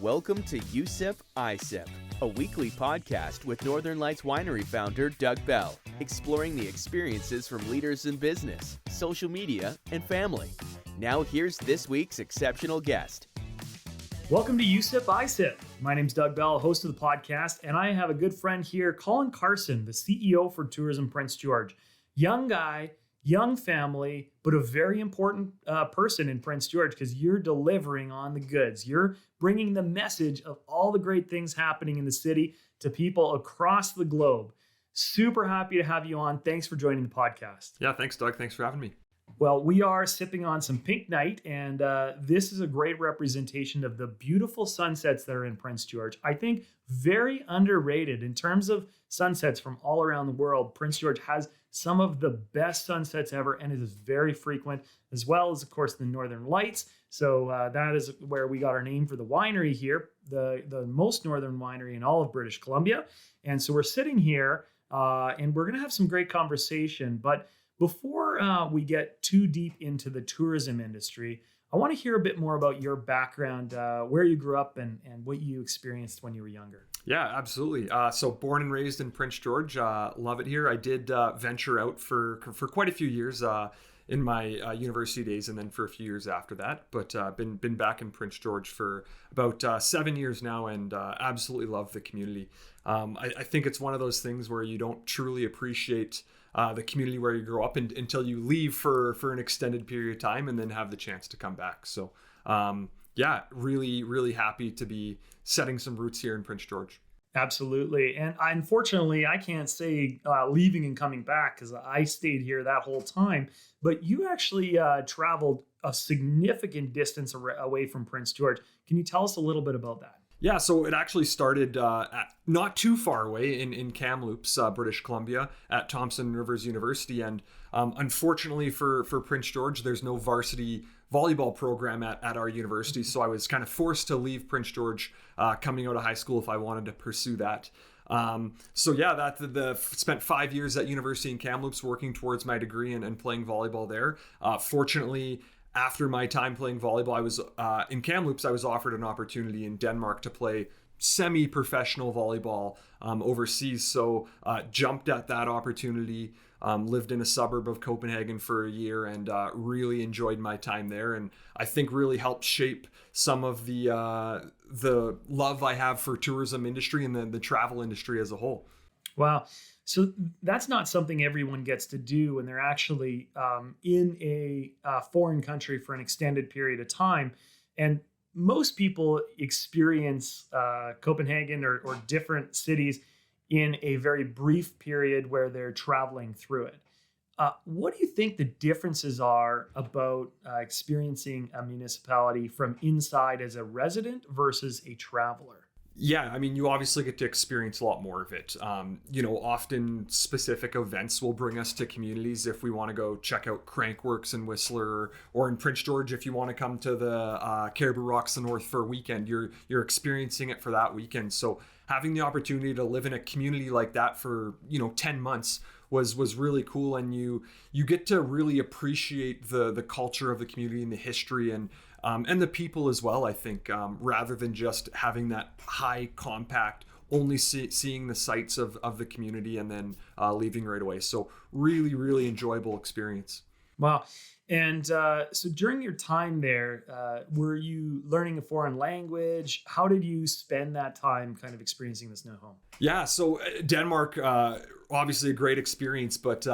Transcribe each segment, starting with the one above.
Welcome to USIP ISIP, a weekly podcast with Northern Lights Winery founder Doug Bell, exploring the experiences from leaders in business, social media, and family. Now here's this week's exceptional guest. Welcome to USIP ISIP. My name's Doug Bell, host of the podcast, and I have a good friend here, Colin Carson, the CEO for Tourism Prince George. Young guy, young family, but a very important person in Prince George because you're delivering on the goods. You're bringing the message of all the great things happening in the city to people across the globe. Super happy to have you on. Thanks for joining the podcast. Yeah, thanks, Doug. Thanks for having me. Well, we are sipping on some Pink Night, and this is a great representation of the beautiful sunsets that are in Prince George. I think very underrated in terms of sunsets from all around the world. Prince George has some of the best sunsets ever, and it is very frequent, as well as, of course, the Northern Lights. So that is where we got our name for the winery here, the most northern winery in all of British Columbia. And so we're sitting here, and we're going to have some great conversation, but before we get too deep into the tourism industry, I want to hear a bit more about your background, where you grew up and what you experienced when you were younger. Yeah, absolutely. So born and raised in Prince George, love it here. I did venture out for quite a few years in my university days and then for a few years after that. But been back in Prince George for about 7 years now and absolutely love the community. I think it's one of those things where you don't truly appreciate the community where you grow up until you leave for an extended period of time and then have the chance to come back. So yeah, really, really happy to be setting some roots here in Prince George. Absolutely. And unfortunately, I can't say leaving and coming back because I stayed here that whole time. But you actually traveled a significant distance away from Prince George. Can you tell us a little bit about that? Yeah, so it actually started at not too far away in Kamloops, British Columbia, at Thompson Rivers University. And unfortunately for Prince George, there's no varsity volleyball program at our university. So I was kind of forced to leave Prince George coming out of high school if I wanted to pursue that. So yeah, spent 5 years at university in Kamloops working towards my degree and playing volleyball there. Fortunately, after my time playing volleyball, I was in Kamloops. I was offered an opportunity in Denmark to play semi-professional volleyball overseas. So jumped at that opportunity, lived in a suburb of Copenhagen for a year and really enjoyed my time there. And I think really helped shape some of the love I have for tourism industry and the travel industry as a whole. Wow. So that's not something everyone gets to do when they're actually in a foreign country for an extended period of time. And most people experience Copenhagen or different cities in a very brief period where they're traveling through it. What do you think the differences are about experiencing a municipality from inside as a resident versus a traveler? Yeah, I mean, you obviously get to experience a lot more of it. Often specific events will bring us to communities if we want to go check out Crankworks in Whistler, or in Prince George, if you want to come to the Caribou Rocks the North for a weekend, you're experiencing it for that weekend. So having the opportunity to live in a community like that for 10 months was really cool, and you get to really appreciate the culture of the community and the history and the people as well, I think, rather than just having that high compact, only seeing the sights of the community and then leaving right away. So really, really enjoyable experience. Wow. And so during your time there, were you learning a foreign language? How did you spend that time kind of experiencing this new home? Yeah, so Denmark, obviously a great experience, but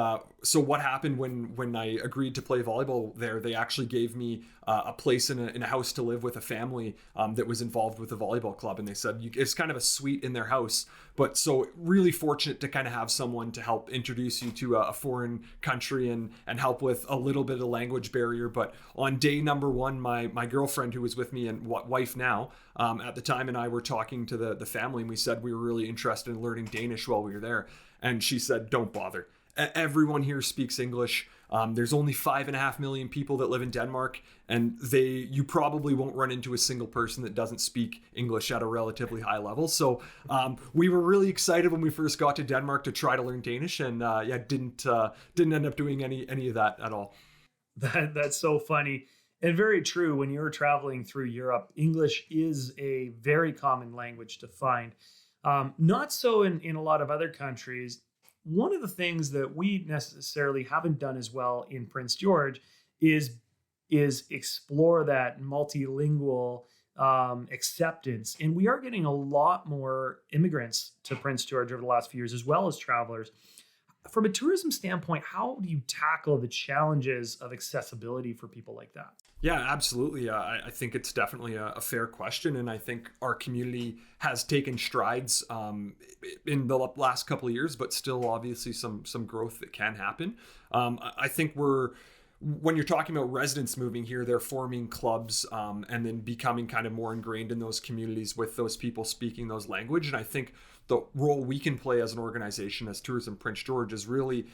so what happened when I agreed to play volleyball there, they actually gave me a place in a house to live with a family that was involved with the volleyball club. And they said, it's kind of a suite in their house. But so really fortunate to kind of have someone to help introduce you to a foreign country and help with a little bit of language barrier. But on day number one, my girlfriend who was with me and wife now at the time and I were talking to the family, and we said we were really interested in learning Danish while we were there. And she said, don't bother. Everyone here speaks English. There's only 5.5 million people that live in Denmark, and you probably won't run into a single person that doesn't speak English at a relatively high level. So we were really excited when we first got to Denmark to try to learn Danish, and didn't end up doing any of that at all. That's so funny. And very true. When you're traveling through Europe, English is a very common language to find. Not so in a lot of other countries. One of the things that we necessarily haven't done as well in Prince George is explore that multilingual acceptance. And we are getting a lot more immigrants to Prince George over the last few years, as well as travelers. From a tourism standpoint, how do you tackle the challenges of accessibility for people like that? Yeah, absolutely. I think it's definitely a fair question. And I think our community has taken strides in the last couple of years, but still obviously some growth that can happen. I think when you're talking about residents moving here, they're forming clubs and then becoming kind of more ingrained in those communities with those people speaking those language. And I think the role we can play as an organization, as Tourism Prince George, is really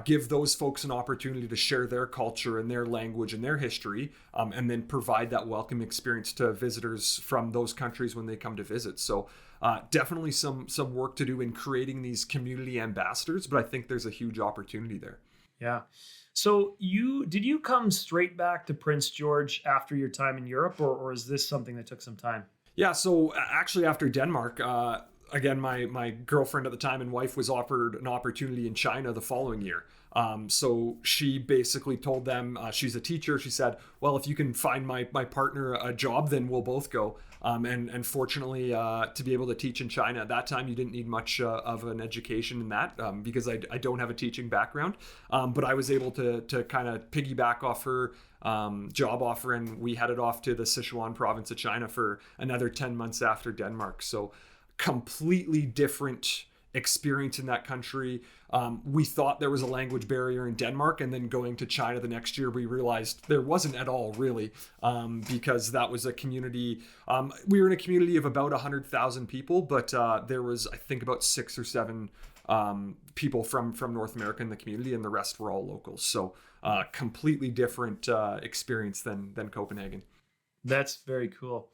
give those folks an opportunity to share their culture and their language and their history, and then provide that welcome experience to visitors from those countries when they come to visit. So definitely some work to do in creating these community ambassadors, but I think there's a huge opportunity there. Yeah. So did you come straight back to Prince George after your time in Europe, or is this something that took some time? Yeah, so actually after Denmark, again, my girlfriend at the time and wife was offered an opportunity in China the following year. So she basically told them, she's a teacher. She said, well, if you can find my partner a job, then we'll both go. And fortunately, to be able to teach in China at that time, you didn't need much of an education in that because I don't have a teaching background. But I was able to kind of piggyback off her job offer, and we headed off to the Sichuan province of China for another 10 months after Denmark. So completely different experience in that country. We thought there was a language barrier in Denmark, and then going to China the next year, we realized there wasn't at all, really, because that was a community. We were in a community of about 100,000 people, but there was, I think, about 6 or 7 people from North America in the community, and the rest were all locals. So completely different experience than Copenhagen. That's very cool.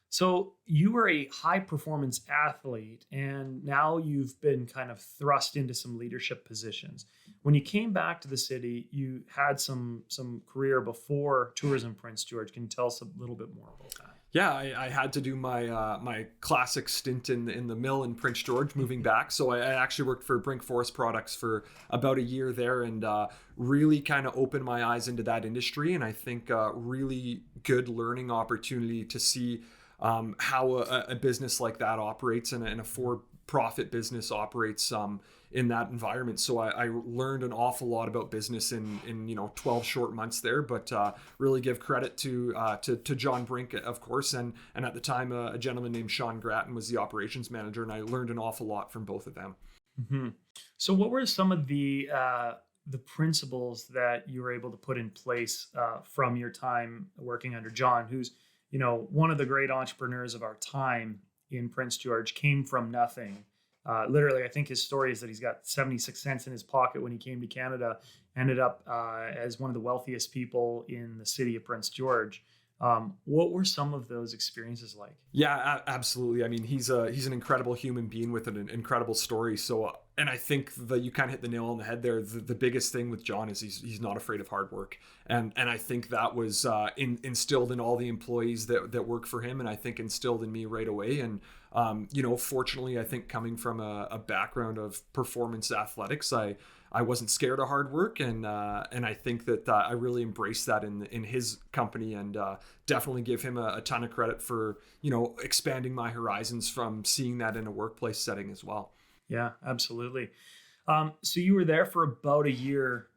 So you were a high performance athlete, and now you've been kind of thrust into some leadership positions. When you came back to the city, you had some career before Tourism Prince George. Can you tell us a little bit more about that? Yeah, I had to do my classic stint in the mill in Prince George moving back. So I actually worked for Brink Forest Products for about a year there, and really kind of opened my eyes into that industry. And I think really good learning opportunity to see how a business like that operates, and a for-profit business operates in that environment. So I learned an awful lot about business in 12 short months there, but really give credit to John Brink, of course, and at the time a gentleman named Sean Grattan was the operations manager, and I learned an awful lot from both of them. Mm-hmm. So what were some of the principles that you were able to put in place from your time working under John, who's one of the great entrepreneurs of our time in Prince George, came from nothing. Literally, I think his story is that he's got 76 cents in his pocket when he came to Canada, ended up as one of the wealthiest people in the city of Prince George. What were some of those experiences like? Yeah, absolutely. I mean, he's an incredible human being with an incredible story. So, and I think that you kind of hit the nail on the head there. The biggest thing with John is he's not afraid of hard work, and I think that was instilled in all the employees that work for him, and I think instilled in me right away. And fortunately, I think coming from a background of performance athletics, I wasn't scared of hard work, and I think that I really embraced that in his company, and definitely give him a ton of credit for expanding my horizons from seeing that in a workplace setting as well. Yeah, absolutely. So you were there for about a year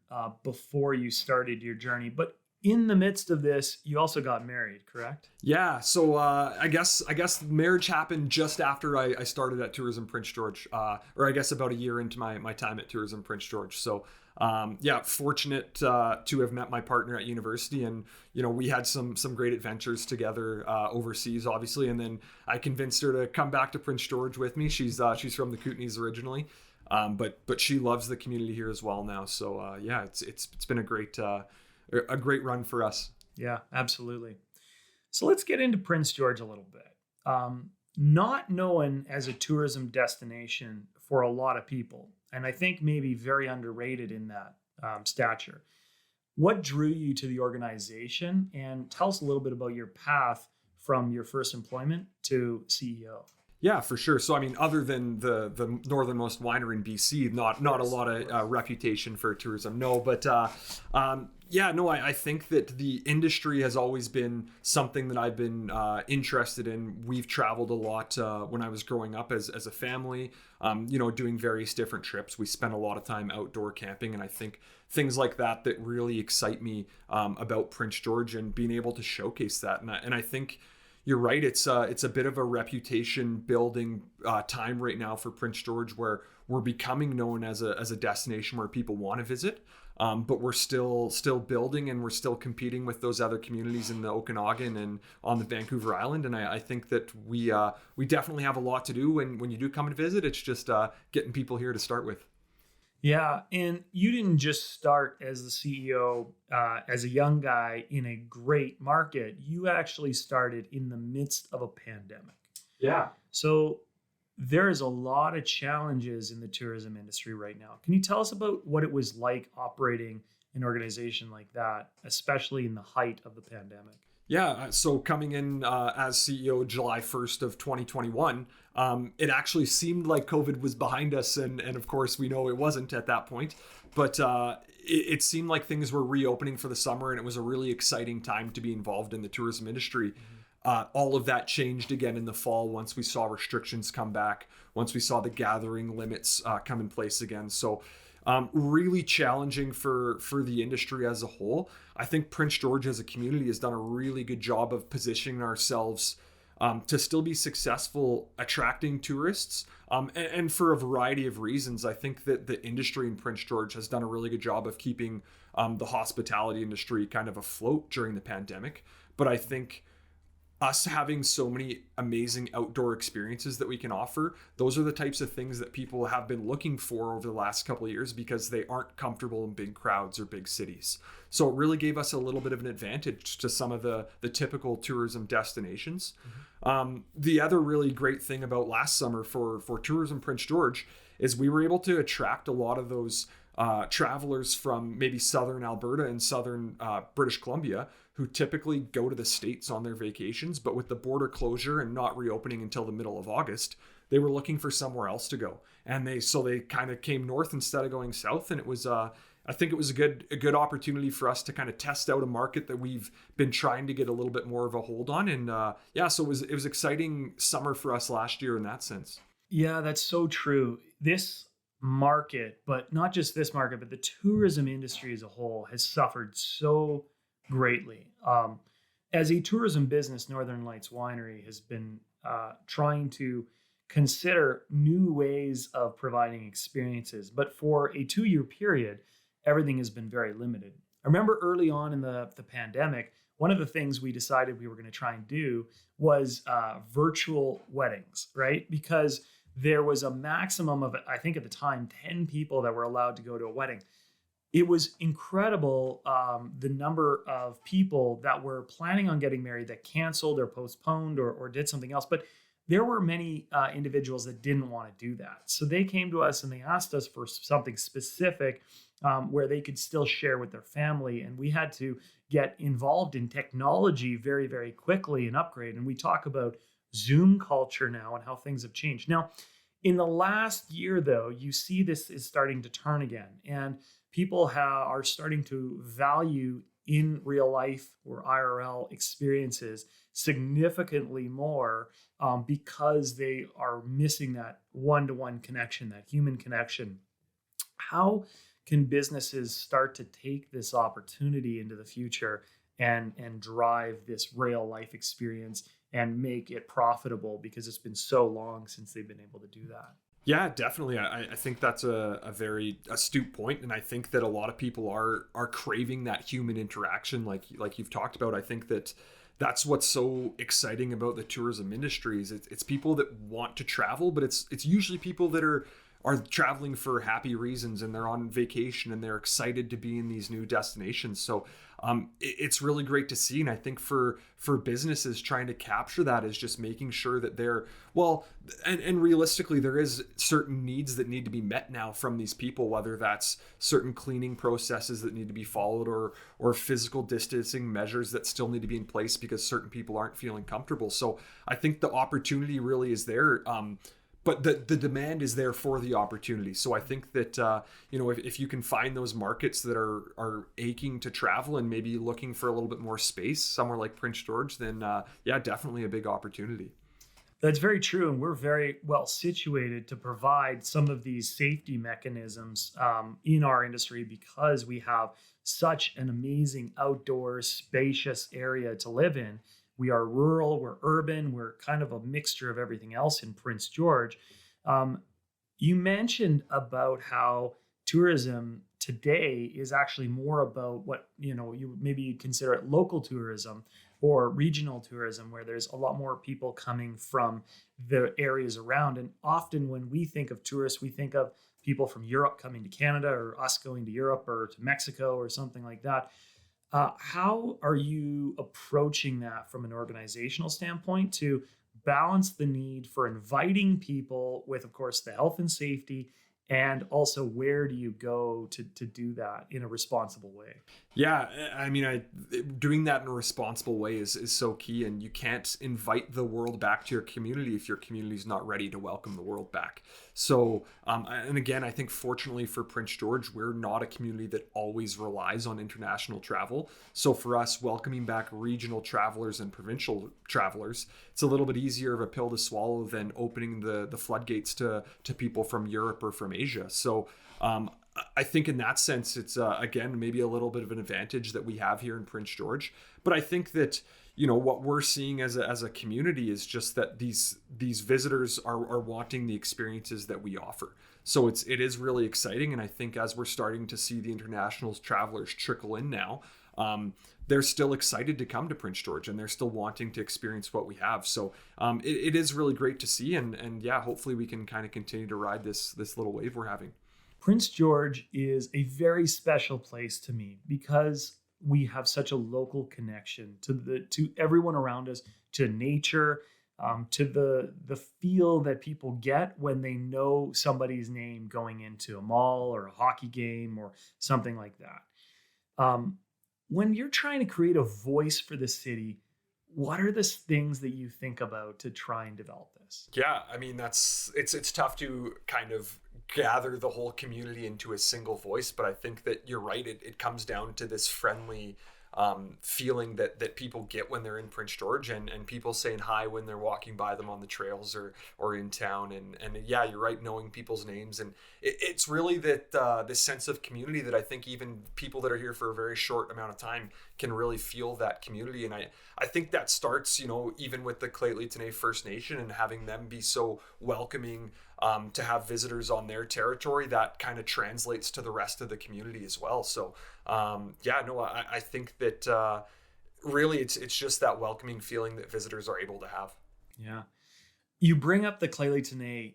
before you started your journey, but in the midst of this, you also got married, correct? Yeah. So I guess marriage happened just after I started at Tourism Prince George, or I guess about a year into my time at Tourism Prince George. So fortunate to have met my partner at university, and we had some great adventures together overseas, obviously. And then I convinced her to come back to Prince George with me. She's from the Kootenays originally, but she loves the community here as well now. So it's been a great run for us. Yeah, absolutely. So let's get into Prince George a little bit. Not known as a tourism destination for a lot of people, and I think maybe very underrated in that stature. What drew you to the organization? And tell us a little bit about your path from your first employment to CEO. Yeah, for sure. So, I mean, other than the northernmost winery in BC, not a lot of reputation for tourism. No, but I think that the industry has always been something that I've been interested in. We've traveled a lot when I was growing up as a family, doing various different trips. We spent a lot of time outdoor camping, and I think things like that really excite me about Prince George and being able to showcase that. And I think you're right. It's a bit of a reputation building time right now for Prince George, where we're becoming known as a destination where people want to visit. But we're still building, and we're still competing with those other communities in the Okanagan and on the Vancouver Island. And I think that we definitely have a lot to do when you do come and visit. It's just getting people here to start with. Yeah, and you didn't just start as the CEO as a young guy in a great market. You actually started in the midst of a pandemic. Yeah. So there is a lot of challenges in the tourism industry right now. Can you tell us about what it was like operating an organization like that, especially in the height of the pandemic? Yeah, so coming in as CEO July 1st of 2021, it actually seemed like COVID was behind us. And of course, we know it wasn't at that point. But it seemed like things were reopening for the summer, and it was a really exciting time to be involved in the tourism industry. All of that changed again in the fall once we saw restrictions come back, once we saw the gathering limits come in place again. So really challenging for the industry as a whole. I think Prince George as a community has done a really good job of positioning ourselves to still be successful attracting tourists. And for a variety of reasons, I think that the industry in Prince George has done a really good job of keeping the hospitality industry kind of afloat during the pandemic. But I think us having so many amazing outdoor experiences that we can offer, those are the types of things that people have been looking for over the last couple of years because they aren't comfortable in big crowds or big cities. So it really gave us a little bit of an advantage to some of the typical tourism destinations. The other really great thing about last summer for Tourism Prince George is we were able to attract a lot of those travelers from maybe southern Alberta and southern British Columbia who typically go to the States on their vacations, but with the border closure and not reopening until the middle of August, they were looking for somewhere else to go. And they kind of came north instead of going south. And it was, I think it was a good opportunity for us to kind of test out a market that we've been trying to get a little bit more of a hold on. And so it was exciting summer for us last year in that sense. Yeah, that's so true. This market, but not just this market, but the tourism industry as a whole has suffered so greatly. As a tourism business, Northern Lights Winery has been trying to consider new ways of providing experiences. But for a 2-year period, everything has been very limited. I remember early on in the pandemic, one of the things we decided we were going to try and do was virtual weddings, right? Because there was a maximum of, I think at the time, 10 people that were allowed to go to a wedding. It was incredible, the number of people that were planning on getting married that canceled or postponed or did something else. But there were many individuals that didn't want to do that. So they came to us and they asked us for something specific where they could still share with their family. And we had to get involved in technology very, very quickly and upgrade. And we talk about Zoom culture now and how things have changed. Now, in the last year, though, you see this is starting to turn again. And people are starting to value in real life or IRL experiences significantly more because they are missing that one-to-one connection, that human connection. How can businesses start to take this opportunity into the future and drive this real life experience and make it profitable, because it's been so long since they've been able to do that? Yeah, definitely. I think that's a very astute point, and I think that a lot of people are craving that human interaction, like you've talked about. I think that's what's so exciting about the tourism industry is it's people that want to travel, but it's usually people that are are traveling for happy reasons, and they're on vacation and they're excited to be in these new destinations. So it's really great to see. And I think for businesses, trying to capture that is just making sure that they're well, and realistically, there is certain needs that need to be met now from these people, whether that's certain cleaning processes that need to be followed, or physical distancing measures that still need to be in place because certain people aren't feeling comfortable. So I think the opportunity really is there. But the demand is there for the opportunity. So I think that, if you can find those markets that are aching to travel and maybe looking for a little bit more space, somewhere like Prince George, then definitely a big opportunity. That's very true. And we're very well situated to provide some of these safety mechanisms in our industry because we have such an amazing outdoor, spacious area to live in. We are rural, we're urban, we're kind of a mixture of everything else in Prince George. You mentioned about how tourism today is actually more about what, you maybe consider it local tourism or regional tourism, where there's a lot more people coming from the areas around. And often when we think of tourists, we think of people from Europe coming to Canada, or us going to Europe or to Mexico or something like that. How are you approaching that from an organizational standpoint to balance the need for inviting people with, of course, the health and safety, and also where do you go to do that in a responsible way? Yeah, I mean, doing that in a responsible way is so key, and you can't invite the world back to your community if your community is not ready to welcome the world back. So, and again, I think fortunately for Prince George, we're not a community that always relies on international travel. So for us, welcoming back regional travelers and provincial travelers, it's a little bit easier of a pill to swallow than opening the floodgates to people from Europe or from Asia. So I think in that sense, it's again, maybe a little bit of an advantage that we have here in Prince George. But I think that, what we're seeing as a community is just that these visitors are wanting the experiences that we offer. So it is really exciting. And I think as we're starting to see the international travelers trickle in now, they're still excited to come to Prince George, and they're still wanting to experience what we have. So it is really great to see. And hopefully we can kind of continue to ride this little wave we're having. Prince George is a very special place to me because we have such a local connection to everyone around us, to nature, to the feel that people get when they know somebody's name going into a mall or a hockey game or something like that. When you're trying to create a voice for the city, what are the things that you think about to try and develop this? Yeah, I mean, it's tough to kind of gather the whole community into a single voice, but I think that you're right. It comes down to this friendly feeling that people get when they're in Prince George, and people saying hi when they're walking by them on the trails or in town. And yeah, you're right, knowing people's names. And it's really that this sense of community that I think even people that are here for a very short amount of time can really feel that community. And I think that starts, even with the Lheidli First Nation, and having them be so welcoming to have visitors on their territory, that kind of translates to the rest of the community as well. So I think that really it's just that welcoming feeling that visitors are able to have. Yeah. You bring up the Lheidli,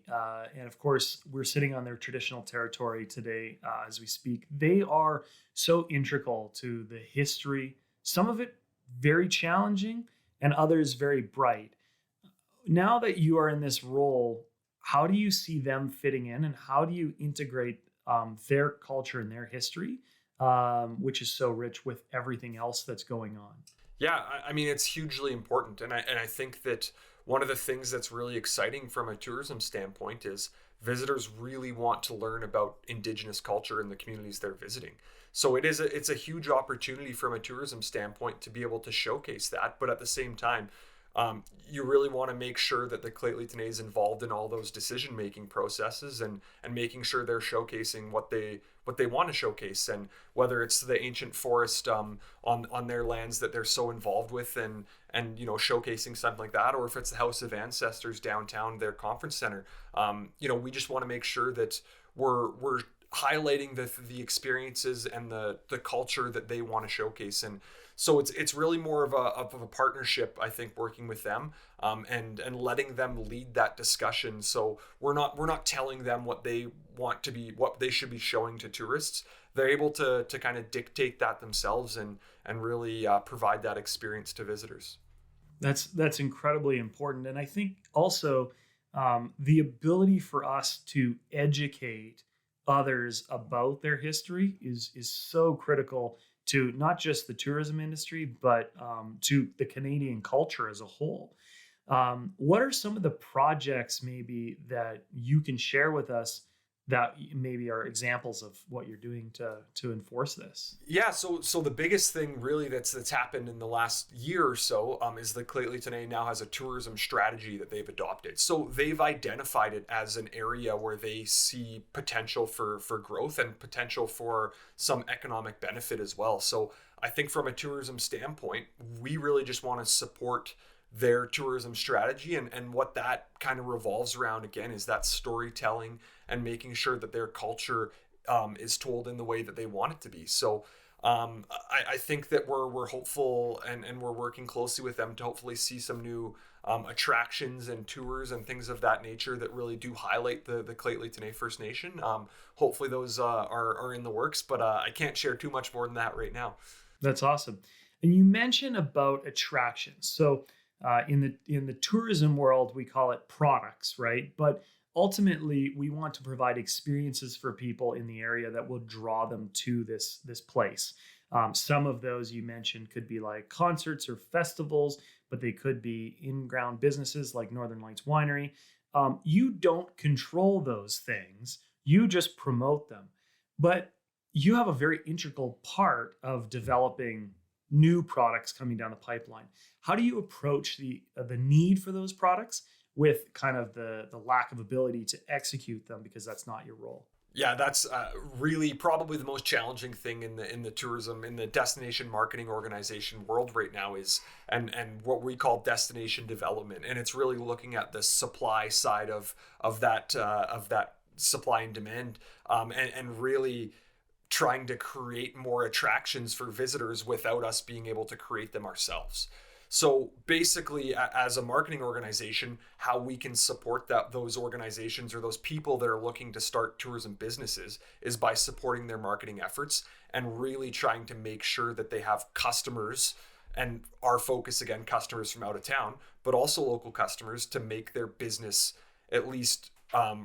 and of course we're sitting on their traditional territory today as we speak. They are so integral to the history, some of it very challenging and others very bright. Now that you are in this role, how do you see them fitting in, and how do you integrate their culture and their history, which is so rich with everything else that's going on? Yeah, I mean, it's hugely important. And I think that one of the things that's really exciting from a tourism standpoint is visitors really want to learn about Indigenous culture in the communities they're visiting. So it's a huge opportunity from a tourism standpoint to be able to showcase that. But at the same time, you really want to make sure that the Lheidli is involved in all those decision-making processes and making sure they're showcasing what they want to showcase, and whether it's the ancient forest on their lands that they're so involved with and showcasing something like that, or if it's the House of Ancestors downtown, their conference center. We just want to make sure that we're highlighting the experiences and the culture that they want to showcase. And So it's really more of a partnership, I think, working with them, and letting them lead that discussion. So we're not telling them what they want to be, what they should be showing to tourists. They're able to kind of dictate that themselves and really provide that experience to visitors. That's incredibly important, and I think also the ability for us to educate others about their history is so critical to not just the tourism industry, but to the Canadian culture as a whole. What are some of the projects maybe that you can share with us that maybe are examples of what you're doing to enforce this? Yeah, so the biggest thing really that's happened in the last year or so is that Clayton now has a tourism strategy that they've adopted. So they've identified it as an area where they see potential for growth and potential for some economic benefit as well. So I think from a tourism standpoint, we really just want to support their tourism strategy, and what that kind of revolves around again is that storytelling and making sure that their culture is told in the way that they want it to be. So I think that we're hopeful and we're working closely with them to hopefully see some new attractions and tours and things of that nature that really do highlight the Lheidli First Nation. Hopefully those are in the works, but I can't share too much more than that right now. That's awesome. And you mentioned about attractions. So in the tourism world, we call it products, right? But ultimately, we want to provide experiences for people in the area that will draw them to this place. Some of those you mentioned could be like concerts or festivals, but they could be in-ground businesses like Northern Lights Winery. You don't control those things; you just promote them. But you have a very integral part of developing new products coming down the pipeline. How do you approach the need for those products with kind of the lack of ability to execute them because that's not your role? Yeah, that's really probably the most challenging thing in the tourism, in the destination marketing organization world right now is and what we call destination development, and it's really looking at the supply side of that supply and demand, and really trying to create more attractions for visitors without us being able to create them ourselves. So basically, as a marketing organization, how we can support those organizations or those people that are looking to start tourism businesses is by supporting their marketing efforts and really trying to make sure that they have customers, and our focus again, customers from out of town, but also local customers, to make their business at least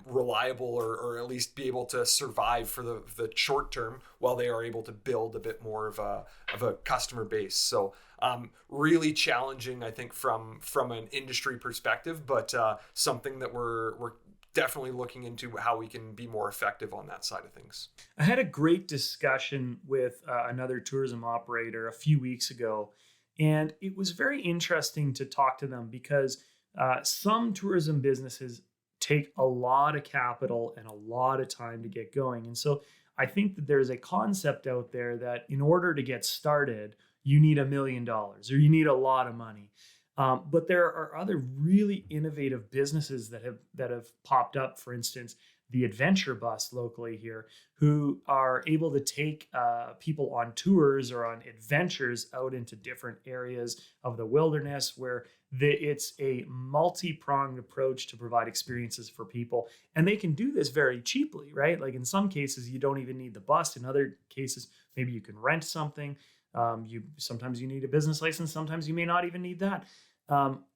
reliable or at least be able to survive for the short term while they are able to build a bit more of a customer base. So really challenging, I think, from an industry perspective, but something that we're definitely looking into how we can be more effective on that side of things. I had a great discussion with another tourism operator a few weeks ago, and it was very interesting to talk to them because some tourism businesses take a lot of capital and a lot of time to get going. And so I think that there's a concept out there that in order to get started, you need $1 million or you need a lot of money. But there are other really innovative businesses that have popped up. For instance, the Adventure Bus locally here, who are able to take people on tours or on adventures out into different areas of the wilderness where it's a multi-pronged approach to provide experiences for people. And they can do this very cheaply, right? Like in some cases, you don't even need the bus. In other cases, maybe you can rent something. Sometimes you need a business license. Sometimes you may not even need that.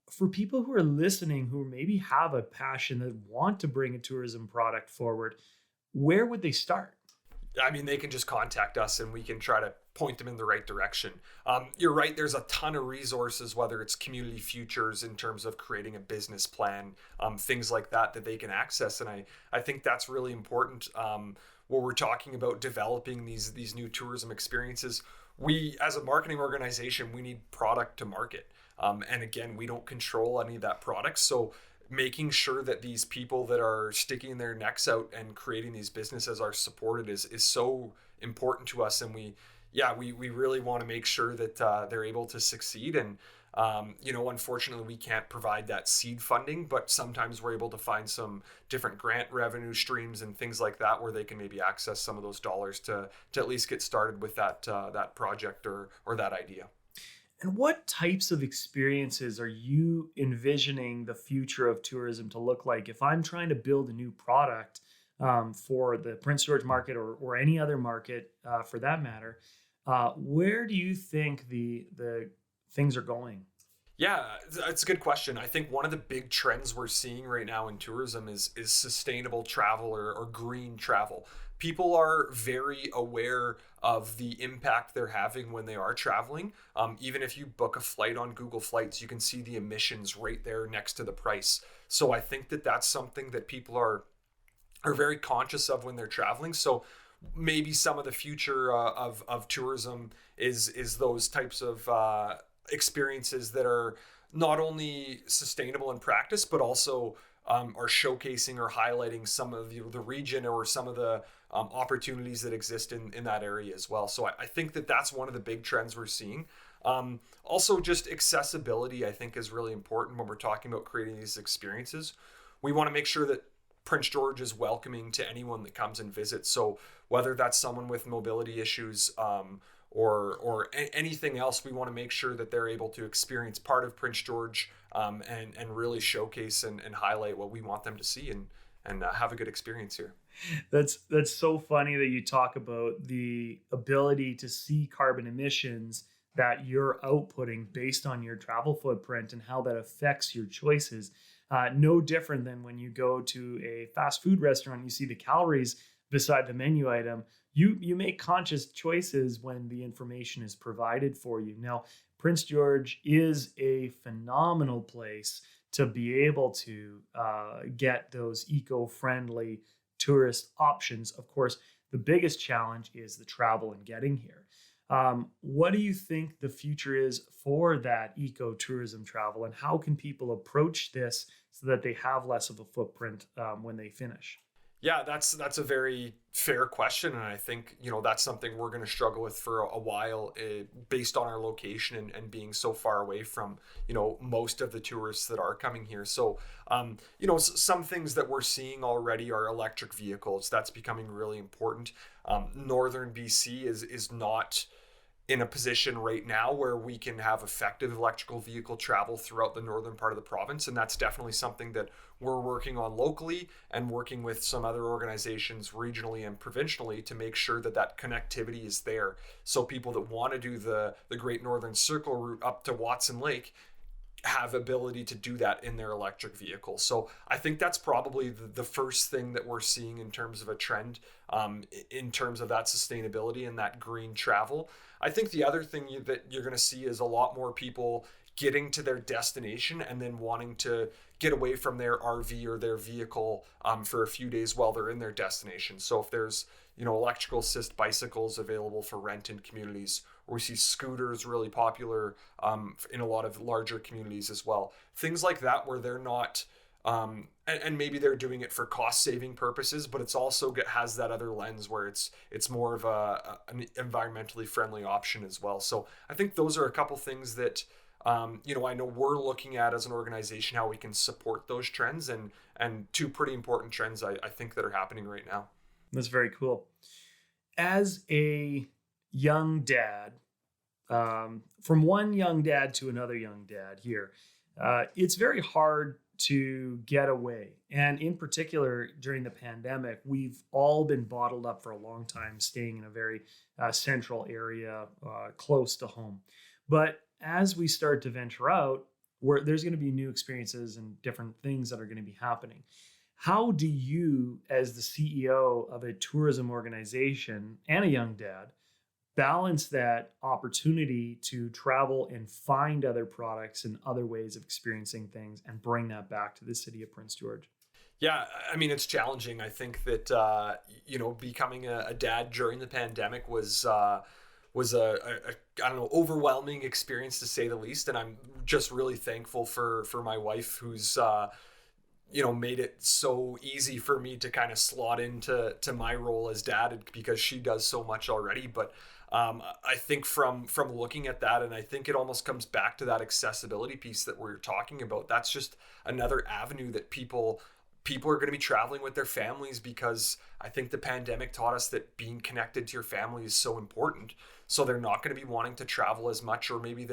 For people who are listening, who maybe have a passion that want to bring a tourism product forward, where would they start? I mean, they can just contact us and we can try to point them in the right direction. You're right. There's a ton of resources, whether it's community futures in terms of creating a business plan, things like that they can access. And I think that's really important. When we're talking about developing these new tourism experiences, we, as a marketing organization, we need product to market. And again, we don't control any of that product. So making sure that these people that are sticking their necks out and creating these businesses are supported is so important to us. And we really want to make sure that they're able to succeed. And, unfortunately, we can't provide that seed funding, but sometimes we're able to find some different grant revenue streams and things like that where they can maybe access some of those dollars to at least get started with that project or that idea. And what types of experiences are you envisioning the future of tourism to look like? If I'm trying to build a new product for the Prince George market or any other market for that matter, where do you think the things are going? Yeah, that's a good question. I think one of the big trends we're seeing right now in tourism is sustainable travel or green travel. People are very aware of the impact they're having when they are traveling. Even if you book a flight on Google Flights, you can see the emissions right there next to the price. So I think that that's something that people are very conscious of when they're traveling. So maybe some of the future of tourism is those types of experiences that are not only sustainable in practice, but also are showcasing or highlighting some of the region or some of the opportunities that exist in that area as well. So I think that that's one of the big trends we're seeing. Also, just accessibility, I think, is really important when we're talking about creating these experiences. We want to make sure that Prince George is welcoming to anyone that comes and visits. So whether that's someone with mobility issues, or anything else, we want to make sure that they're able to experience part of Prince George, and really showcase and highlight what we want them to see and have a good experience here. That's so funny that you talk about the ability to see carbon emissions that you're outputting based on your travel footprint and how that affects your choices. No different than when you go to a fast food restaurant, you see the calories beside the menu item. You make conscious choices when the information is provided for you. Now, Prince George is a phenomenal place to be able to get those eco-friendly tourist options. Of course, the biggest challenge is the travel and getting here. What do you think the future is for that eco-tourism travel, and how can people approach this so that they have less of a footprint when they finish? Yeah, that's a very fair question, and I think that's something we're going to struggle with for a while, based on our location and being so far away from most of the tourists that are coming here. So some things that we're seeing already are electric vehicles. That's becoming really important. Northern BC is not in a position right now where we can have effective electrical vehicle travel throughout the northern part of the province. And that's definitely something that we're working on locally and working with some other organizations regionally and provincially to make sure that that connectivity is there. So people that want to do the Great Northern Circle route up to Watson Lake have ability to do that in their electric vehicle. So I think that's probably the first thing that we're seeing in terms of a trend, in terms of that sustainability and that green travel. I think the other thing that you're going to see is a lot more people getting to their destination and then wanting to get away from their RV or their vehicle for a few days while they're in their destination. So if there's electrical assist bicycles available for rent in communities, or we see scooters really popular in a lot of larger communities as well. Things like that where they're not, and maybe they're doing it for cost saving purposes, but it's also has that other lens where it's more of an environmentally friendly option as well. So I think those are a couple things that I know we're looking at as an organization, how we can support those trends, and two pretty important trends I think that are happening right now. That's very cool. As a young dad, from one young dad to another young dad here, it's very hard to get away. And in particular, during the pandemic, we've all been bottled up for a long time, staying in a very central area close to home. But as we start to venture out, there's going to be new experiences and different things that are going to be happening. How do you, as the CEO of a tourism organization and a young dad, balance that opportunity to travel and find other products and other ways of experiencing things and bring that back to the city of Prince George? Yeah, I mean, it's challenging. I think that, becoming a dad during the pandemic was a I don't know, overwhelming experience to say the least. And I'm just really thankful for my wife, who's, made it so easy for me to kind of slot into my role as dad, because she does so much already. But I think from looking at that, and I think it almost comes back to that accessibility piece that we're talking about. That's just another avenue that people people are going to be traveling with their families because I think the pandemic taught us that being connected to your family is so important. So they're not going to be wanting to travel as much, or maybe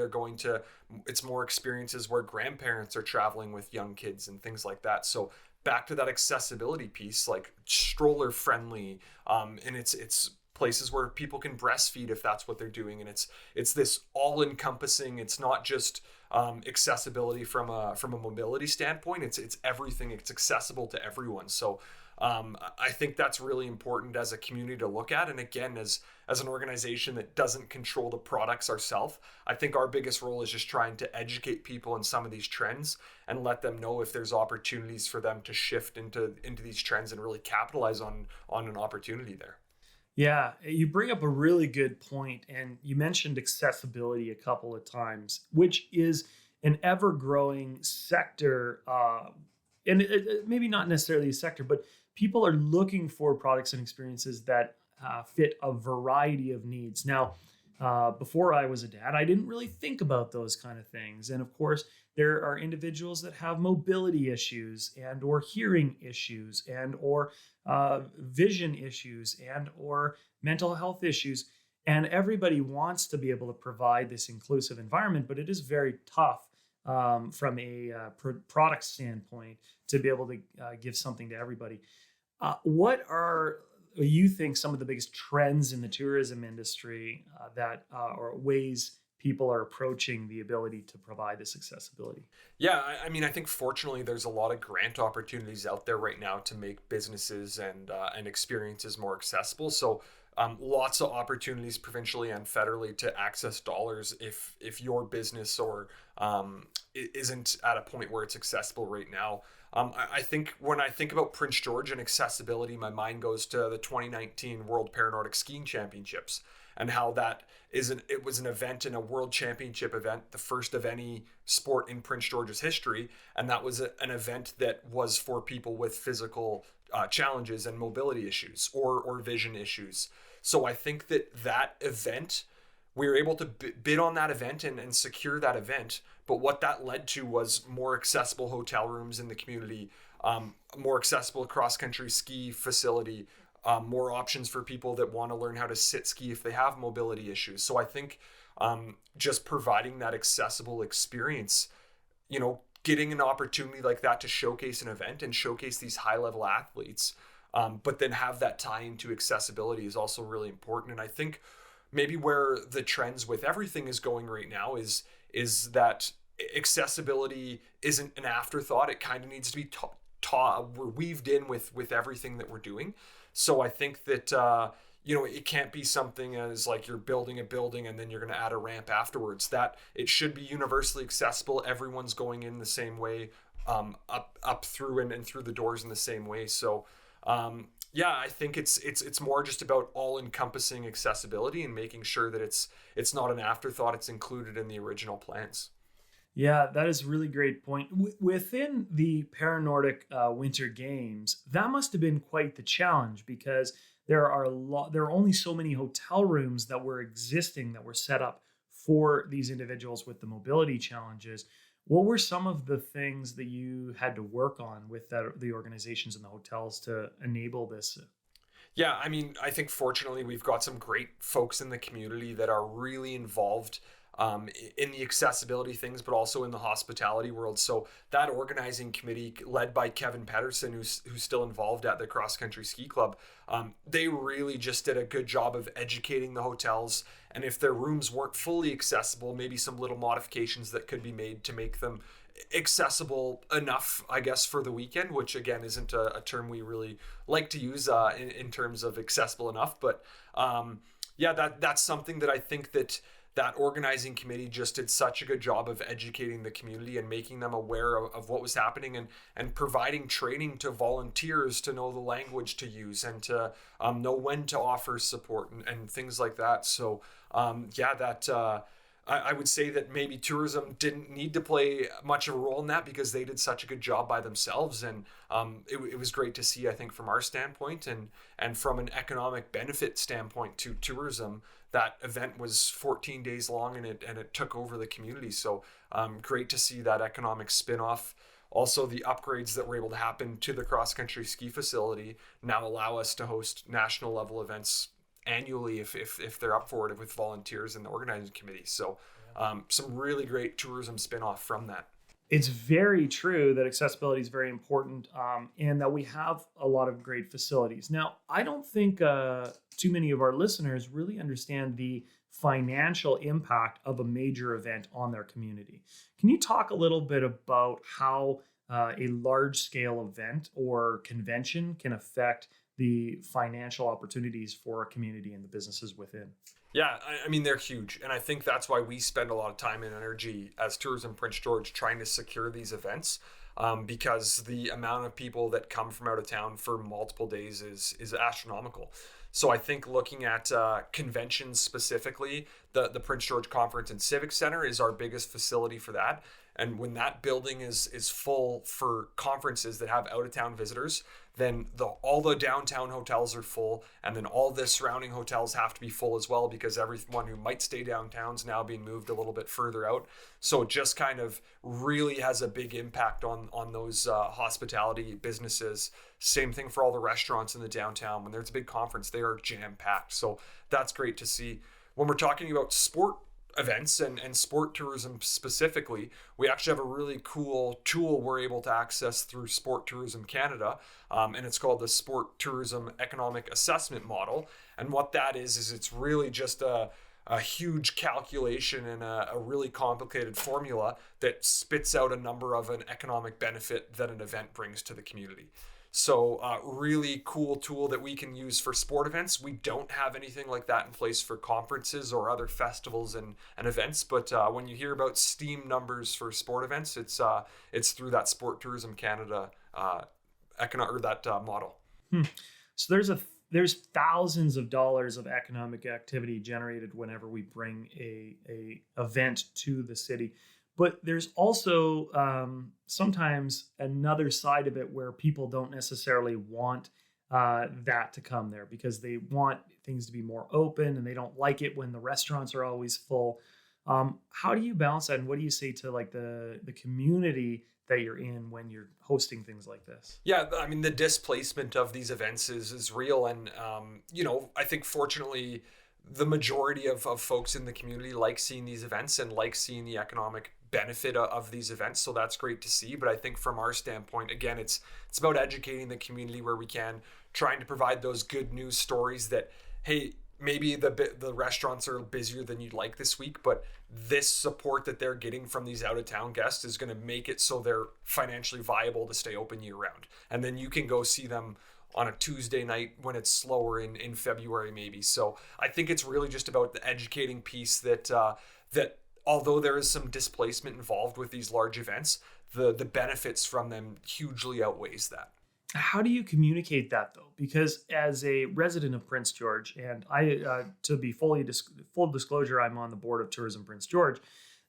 it's more experiences where grandparents are traveling with young kids and things like that. So back to that accessibility piece, like stroller friendly, and it's places where people can breastfeed if that's what they're doing, and it's this all encompassing. It's not just accessibility from a mobility standpoint. It's everything. It's accessible to everyone. So I think that's really important as a community to look at. And again, as an organization that doesn't control the products ourselves, I think our biggest role is just trying to educate people in some of these trends and let them know if there's opportunities for them to shift into these trends and really capitalize on an opportunity there. Yeah, you bring up a really good point, and you mentioned accessibility a couple of times, which is an ever-growing sector, and maybe not necessarily a sector, but people are looking for products and experiences that fit a variety of needs. Now, before I was a dad, I didn't really think about those kind of things, and of course, there are individuals that have mobility issues and or hearing issues and or vision issues and or mental health issues. And everybody wants to be able to provide this inclusive environment, but it is very tough from a product standpoint to be able to give something to everybody. What are you think some of the biggest trends in the tourism industry that or ways people are approaching the ability to provide this accessibility? Yeah, I mean, I think fortunately there's a lot of grant opportunities out there right now to make businesses and experiences more accessible. So lots of opportunities provincially and federally to access dollars if your business or isn't at a point where it's accessible right now. I think when I think about Prince George and accessibility, my mind goes to the 2019 World Paranordic Skiing Championships and how it was an event and a world championship event, the first of any sport in Prince George's history. And that was an event that was for people with physical challenges and mobility issues or vision issues. So I think that event, we were able to bid on that event and secure that event. But what that led to was more accessible hotel rooms in the community, more accessible cross-country ski facility, more options for people that want to learn how to sit ski if they have mobility issues. So I think just providing that accessible experience, getting an opportunity like that to showcase an event and showcase these high-level athletes, but then have that tie into accessibility is also really important. And I think maybe where the trends with everything is going right now is that accessibility isn't an afterthought. It kind of needs to be weaved in with everything that we're doing. So I think that, it can't be something as like you're building a building and then you're going to add a ramp afterwards. That it should be universally accessible. Everyone's going in the same way, up through and through the doors in the same way. So, I think it's more just about all-encompassing accessibility and making sure that it's not an afterthought. It's included in the original plans. Yeah, that is a really great point. Within the Paranordic Winter Games, that must have been quite the challenge because there are only so many hotel rooms that were set up for these individuals with the mobility challenges. What were some of the things that you had to work on with the organizations and the hotels to enable this? Yeah, I mean, I think fortunately we've got some great folks in the community that are really involved in the accessibility things, but also in the hospitality world. So that organizing committee led by Kevin Pedersen, who's still involved at the Cross Country Ski Club, they really just did a good job of educating the hotels. And if their rooms weren't fully accessible, maybe some little modifications that could be made to make them accessible enough, I guess, for the weekend, which again isn't a term we really like to use in terms of accessible enough. But that's something that I think that organizing committee just did such a good job of educating the community and making them aware of what was happening and providing training to volunteers to know the language to use and to know when to offer support and things like that. So I would say that maybe tourism didn't need to play much of a role in that because they did such a good job by themselves. And it was great to see, I think, from our standpoint and from an economic benefit standpoint to tourism. That event was 14 days long and it took over the community. So great to see that economic spin-off Also, the upgrades that were able to happen to the cross-country ski facility now allow us to host national level events annually if they're up for it with volunteers in the organizing committee. So some really great tourism spin-off from that. It's very true that accessibility is very important, and that we have a lot of great facilities. Now, I don't think too many of our listeners really understand the financial impact of a major event on their community. Can you talk a little bit about how a large-scale event or convention can affect the financial opportunities for a community and the businesses within? Yeah, I mean, they're huge. And I think that's why we spend a lot of time and energy as Tourism Prince George trying to secure these events, because the amount of people that come from out of town for multiple days is astronomical. So I think looking at conventions specifically, the Prince George Conference and Civic Center is our biggest facility for that. And when that building is full for conferences that have out-of-town visitors, then all the downtown hotels are full, and then all the surrounding hotels have to be full as well, because everyone who might stay downtown is now being moved a little bit further out. So it just kind of really has a big impact on those hospitality businesses. Same thing for all the restaurants in the downtown. When there's a big conference, they are jam-packed. So that's great to see. When we're talking about sport events and sport tourism specifically, we actually have a really cool tool we're able to access through Sport Tourism Canada, and it's called the Sport Tourism Economic Assessment Model. And what that is it's really just a huge calculation and a really complicated formula that spits out a number of an economic benefit that an event brings to the community. So really cool tool that we can use for sport events. We don't have anything like that in place for conferences or other festivals and events. But when you hear about STEAM numbers for sport events, it's through that Sport Tourism Canada model. So there's thousands of dollars of economic activity generated whenever we bring a event to the city. But there's also sometimes another side of it where people don't necessarily want that to come there, because they want things to be more open and they don't like it when the restaurants are always full. How do you balance that, and what do you say to like the community that you're in when you're hosting things like this? Yeah, I mean, the displacement of these events is real. And, I think fortunately, the majority of folks in the community like seeing these events and like seeing the economic benefit of these events. So that's great to see. But I think from our standpoint, again, it's about educating the community where we can, trying to provide those good news stories that, hey, maybe the restaurants are busier than you'd like this week, but this support that they're getting from these out-of-town guests is going to make it so they're financially viable to stay open year-round. And then you can go see them on a Tuesday night when it's slower in February maybe. So I think it's really just about the educating piece that although there is some displacement involved with these large events, the benefits from them hugely outweighs that. How do you communicate that though? Because as a resident of Prince George, and I, to be full disclosure, I'm on the board of Tourism Prince George.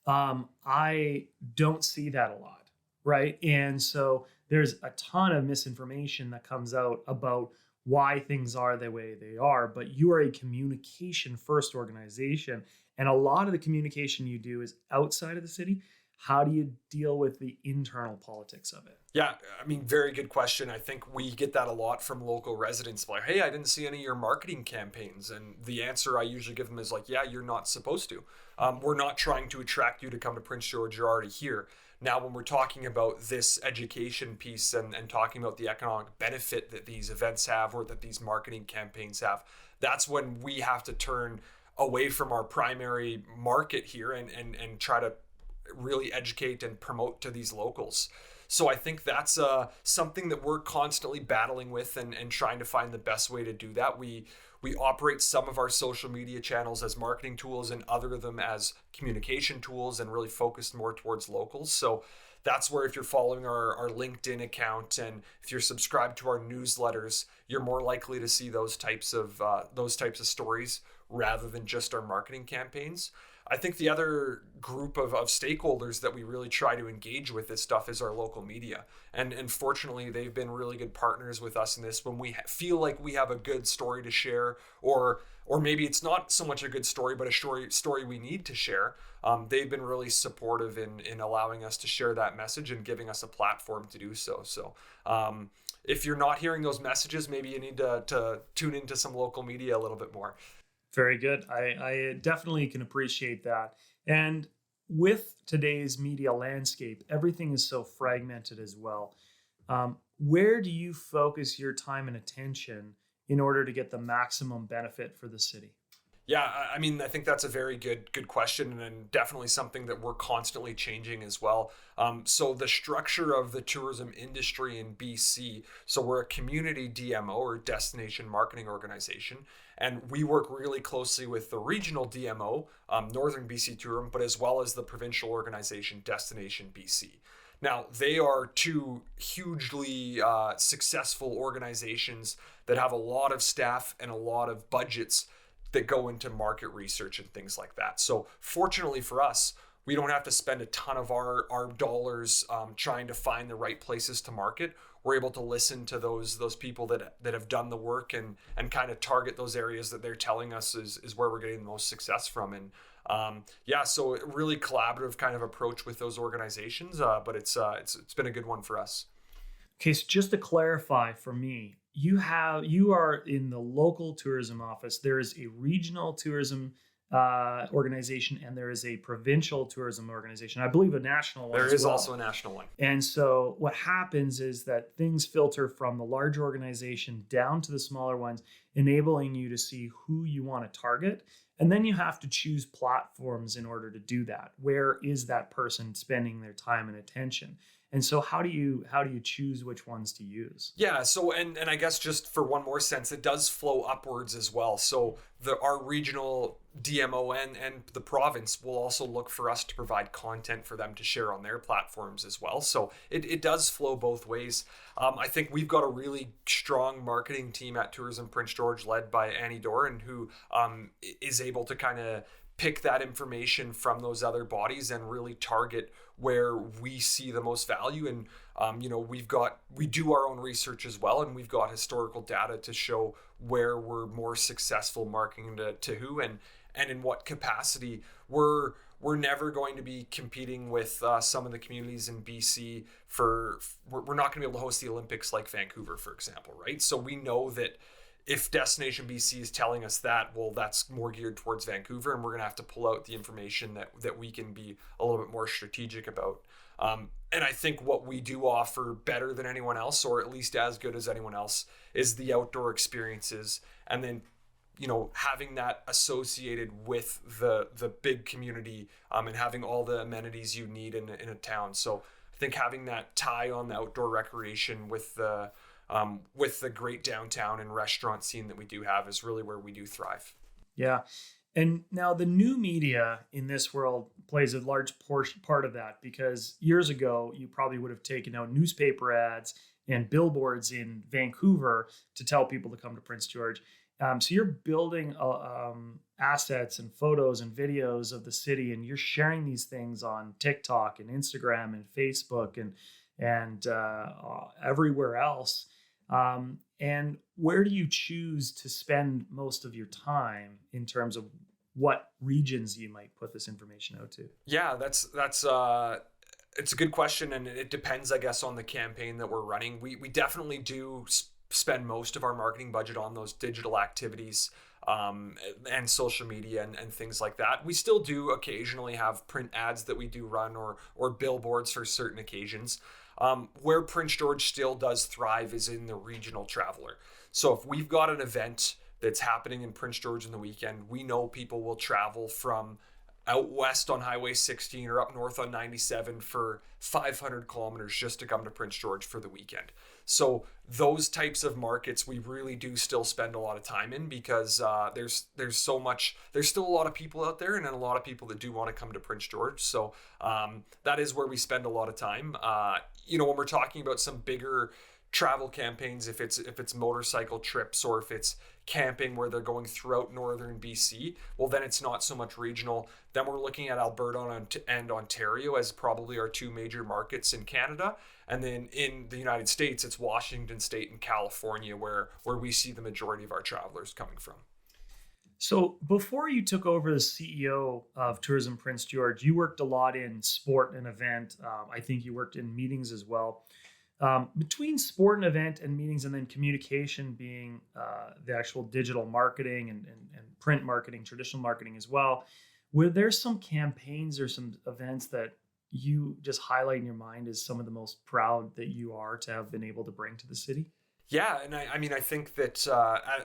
I don't see that a lot, right? And so there's a ton of misinformation that comes out about why things are the way they are, but you are a communication first organization, and a lot of the communication you do is outside of the city. How do you deal with the internal politics of it? Yeah, I mean, very good question. I think we get that a lot from local residents, like, hey, I didn't see any of your marketing campaigns. And the answer I usually give them is like, yeah, you're not supposed to. We're not trying to attract you to come to Prince George. You're already here. Now, when we're talking about this education piece and talking about the economic benefit that these events have or that these marketing campaigns have, that's when we have to turn away from our primary market here and try to really educate and promote to these locals. So I think that's something that we're constantly battling with and trying to find the best way to do that. We operate some of our social media channels as marketing tools and other of them as communication tools and really focused more towards locals. So that's where if you're following our LinkedIn account and if you're subscribed to our newsletters, you're more likely to see those types of stories rather than just our marketing campaigns. I think the other group of stakeholders that we really try to engage with this stuff is our local media. And fortunately, they've been really good partners with us in this. When we feel like we have a good story to share, or maybe it's not so much a good story, but a story we need to share, they've been really supportive in allowing us to share that message and giving us a platform to do so. So if you're not hearing those messages, maybe you need to tune into some local media a little bit more. Very good. I definitely can appreciate that. And with today's media landscape, everything is so fragmented as well. Where do you focus your time and attention in order to get the maximum benefit for the city? Yeah, I mean, I think that's a very good question, and definitely something that we're constantly changing as well. So the structure of the tourism industry in BC, so we're a community DMO, or destination marketing organization, and we work really closely with the regional DMO, Northern BC Tourism, but as well as the provincial organization Destination BC. Now, they are two hugely successful organizations that have a lot of staff and a lot of budgets that go into market research and things like that. So fortunately for us, we don't have to spend a ton of our dollars trying to find the right places to market. We're able to listen to those people that have done the work and kind of target those areas that they're telling us is where we're getting the most success from. And so a really collaborative kind of approach with those organizations, but it's been a good one for us. Okay, so just to clarify for me, you are in the local tourism office. There is a regional tourism organization, and there is a provincial tourism organization. I believe a national one. There is also a national one. And so what happens is that things filter from the large organization down to the smaller ones, enabling you to see who you want to target. And then you have to choose platforms in order to do that. Where is that person spending their time and attention? And so how do you choose which ones to use? Yeah, so and I guess just for one more sense, it does flow upwards as well. So our regional DMO and the province will also look for us to provide content for them to share on their platforms as well. So it does flow both ways. I think we've got a really strong marketing team at Tourism Prince George led by Annie Doran, who is able to kind of pick that information from those other bodies and really target where we see the most value. And we do our own research as well, and we've got historical data to show where we're more successful marketing to who and in what capacity. We're never going to be competing with some of the communities in BC we're not going to be able to host the Olympics like Vancouver, for example, right? So we know that if Destination BC is telling us that, well, that's more geared towards Vancouver, and we're going to have to pull out the information that we can be a little bit more strategic about. And I think what we do offer better than anyone else, or at least as good as anyone else, is the outdoor experiences. And then, having that associated with the big community and having all the amenities you need in a town. So I think having that tie on the outdoor recreation with the great downtown and restaurant scene that we do have is really where we do thrive. Yeah. And now the new media in this world plays a large part of that, because years ago, you probably would have taken out newspaper ads and billboards in Vancouver to tell people to come to Prince George. So you're building assets and photos and videos of the city, and you're sharing these things on TikTok and Instagram and Facebook and everywhere else. And where do you choose to spend most of your time in terms of what regions you might put this information out to? Yeah, that's it's a good question, and it depends, I guess, on the campaign that we're running. We definitely do spend most of our marketing budget on those digital activities and social media and things like that. We still do occasionally have print ads that we do run or billboards for certain occasions. Where Prince George still does thrive is in the regional traveler. So if we've got an event that's happening in Prince George in the weekend, we know people will travel from out west on Highway 16 or up north on 97 for 500 kilometers just to come to Prince George for the weekend. So those types of markets we really do still spend a lot of time in, because there's still a lot of people out there and a lot of people that do want to come to Prince George. So that is where we spend a lot of time. When we're talking about some bigger travel campaigns, if it's motorcycle trips or if it's camping where they're going throughout northern BC, well, then it's not so much regional. Then we're looking at Alberta and Ontario as probably our two major markets in Canada. And then in the United States, it's Washington State and California where we see the majority of our travelers coming from. So before you took over as CEO of Tourism Prince George, you worked a lot in sport and event. I think you worked in meetings as well. Between sport and event and meetings, and then communication being the actual digital marketing and print marketing, traditional marketing as well, were there some campaigns or some events that you just highlight in your mind as some of the most proud that you are to have been able to bring to the city? Yeah, and I mean, I think that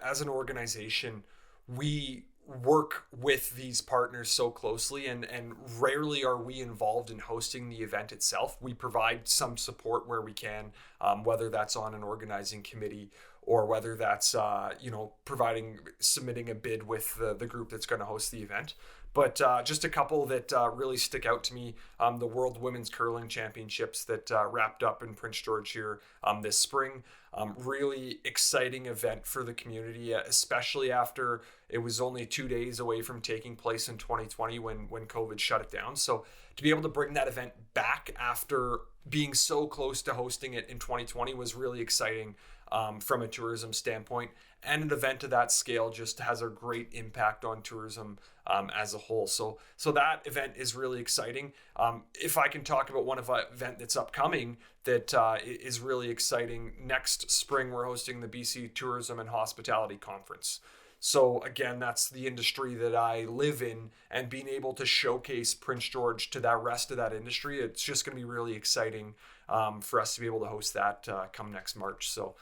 as an organization, we work with these partners so closely, and rarely are we involved in hosting the event itself. We provide some support where we can, whether that's on an organizing committee or whether that's submitting a bid with the group that's going to host the event. But just a couple that really stick out to me, the World Women's Curling Championships that wrapped up in Prince George here this spring. Really exciting event for the community, especially after it was only 2 days away from taking place in 2020 when COVID shut it down. So to be able to bring that event back after being so close to hosting it in 2020 was really exciting from a tourism standpoint. And an event of that scale just has a great impact on tourism as a whole. So that event is really exciting. If I can talk about one event that's upcoming that is really exciting, next spring we're hosting the BC Tourism and Hospitality Conference. So again, that's the industry that I live in, and being able to showcase Prince George to that rest of that industry, it's just going to be really exciting for us to be able to host that come next March. So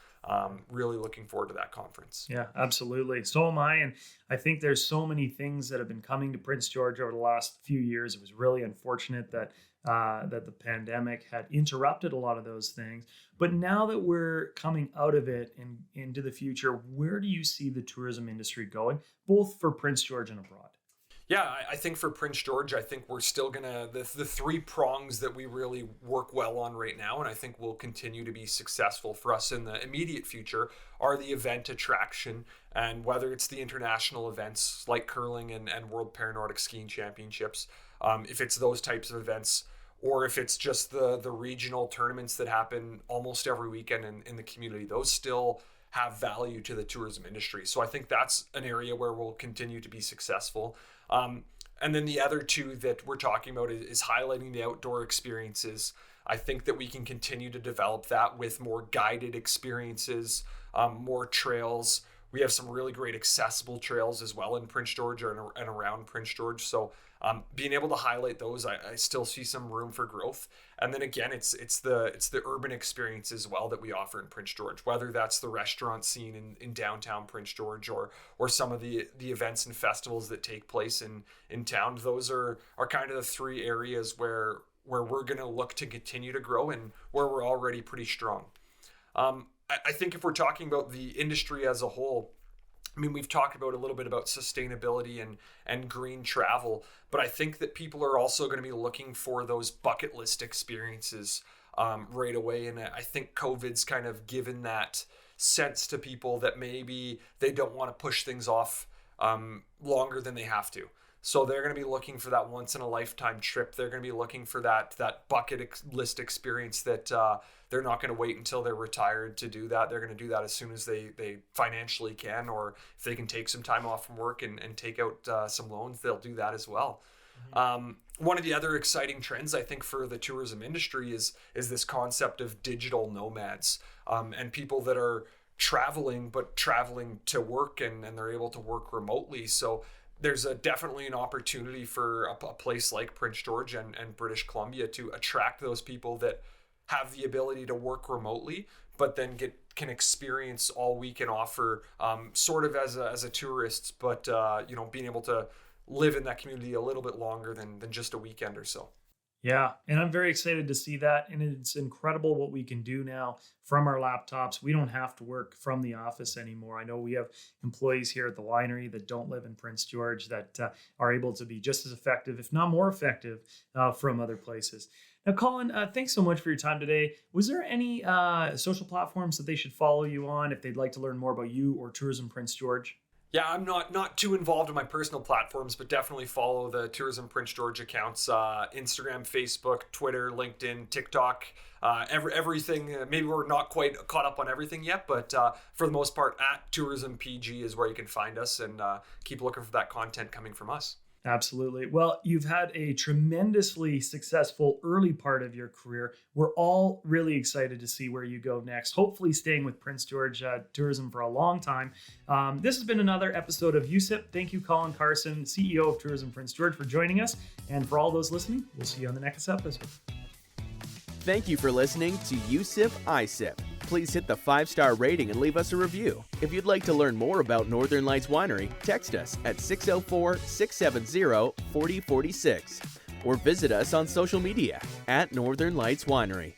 really looking forward to that conference. Yeah, absolutely. So am I. And I think there's so many things that have been coming to Prince George over the last few years. It was really unfortunate that the pandemic had interrupted a lot of those things. But now that we're coming out of it and into the future, where do you see the tourism industry going, both for Prince George and abroad? Yeah, I think for Prince George, I think we're still the three prongs that we really work well on right now, and I think will continue to be successful for us in the immediate future, are the event attraction. And whether it's the international events like curling and World Paranordic Skiing Championships, if it's those types of events, or if it's just the regional tournaments that happen almost every weekend in the community, those still have value to the tourism industry. So I think that's an area where we'll continue to be successful. And then the other two that we're talking about is highlighting the outdoor experiences. I think that we can continue to develop that with more guided experiences, more trails. We have some really great accessible trails as well in Prince George and around Prince George. So being able to highlight those, I still see some room for growth. And then again, it's the urban experience as well that we offer in Prince George, whether that's the restaurant scene in downtown Prince George or some of the events and festivals that take place in town. Those are kind of the three areas where we're going to look to continue to grow and where we're already pretty strong. I think if we're talking about the industry as a whole, I mean, we've talked about a little bit about sustainability and green travel, but I think that people are also going to be looking for those bucket list experiences right away. And I think COVID's kind of given that sense to people that maybe they don't want to push things off longer than they have to. So they're going to be looking for that once in a lifetime trip. They're going to be looking for that bucket list experience that they're not going to wait until they're retired to do that. They're going to do that as soon as they financially can, or if they can take some time off from work and take out some loans, they'll do that as well. Mm-hmm. One of the other exciting trends I think for the tourism industry is this concept of digital nomads, and people that are traveling to work and they're able to work remotely. So there's definitely an opportunity for a place like Prince George and British Columbia to attract those people that have the ability to work remotely, but then can experience all we can offer, sort of as a tourist, but being able to live in that community a little bit longer than just a weekend or so. Yeah, and I'm very excited to see that. And it's incredible what we can do now from our laptops. We don't have to work from the office anymore. I know we have employees here at the winery that don't live in Prince George that are able to be just as effective, if not more effective, from other places. Now, Colin, thanks so much for your time today. Was there any social platforms that they should follow you on if they'd like to learn more about you or Tourism Prince George? Yeah, I'm not too involved in my personal platforms, but definitely follow the Tourism Prince George accounts: Instagram, Facebook, Twitter, LinkedIn, TikTok, everything. Maybe we're not quite caught up on everything yet, but for the most part, at Tourism PG is where you can find us, and keep looking for that content coming from us. Absolutely. Well, you've had a tremendously successful early part of your career. We're all really excited to see where you go next, hopefully staying with Prince George Tourism for a long time. This has been another episode of USIP. Thank you, Colin Carson, CEO of Tourism Prince George, for joining us. And for all those listening, we'll see you on the next episode. Thank you for listening to USIP ISIP. Please hit the 5-star rating and leave us a review. If you'd like to learn more about Northern Lights Winery, text us at 604-670-4046 or visit us on social media at Northern Lights Winery.